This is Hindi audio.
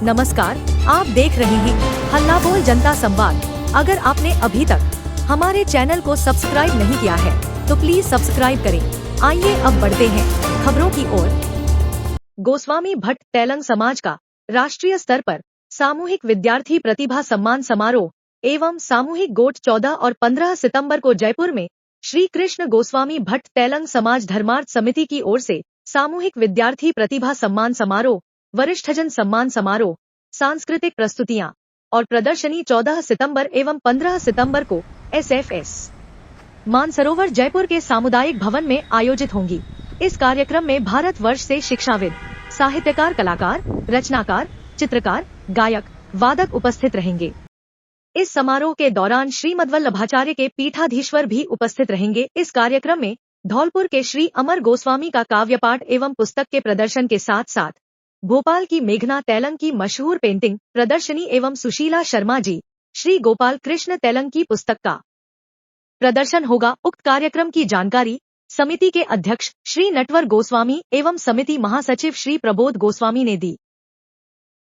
नमस्कार, आप देख रहे हैं हल्ला बोल जनता संवाद। अगर आपने अभी तक हमारे चैनल को सब्सक्राइब नहीं किया है तो प्लीज सब्सक्राइब करें। आइए अब बढ़ते हैं खबरों की ओर। गोस्वामी भट्ट तेलंग समाज का राष्ट्रीय स्तर पर सामूहिक विद्यार्थी प्रतिभा सम्मान समारोह एवं सामूहिक गोट 14 और 15 सितंबर को जयपुर में श्री कृष्ण गोस्वामी भट्ट तेलंग समाज धर्मार्थ समिति की ओर से सामूहिक विद्यार्थी प्रतिभा सम्मान समारोह, वरिष्ठजन सम्मान समारोह, सांस्कृतिक प्रस्तुतियां और प्रदर्शनी 14 सितंबर एवं 15 सितंबर को SFS मानसरोवर जयपुर के सामुदायिक भवन में आयोजित होंगी। इस कार्यक्रम में भारतवर्ष से शिक्षाविद, साहित्यकार, कलाकार, रचनाकार, चित्रकार, गायक, वादक उपस्थित रहेंगे। इस समारोह के दौरान श्रीमद्वल्लभाचार्य के पीठाधीश्वर भी उपस्थित रहेंगे। इस कार्यक्रम में धौलपुर के श्री अमर गोस्वामी का काव्य पाठ एवं पुस्तक के प्रदर्शन के साथ साथ भोपाल की मेघना तेलंग की मशहूर पेंटिंग प्रदर्शनी एवं सुशीला शर्मा जी श्री गोपाल कृष्ण तेलंग की पुस्तक का प्रदर्शन होगा। उक्त कार्यक्रम की जानकारी समिति के अध्यक्ष श्री नटवर गोस्वामी एवं समिति महासचिव श्री प्रबोध गोस्वामी ने दी।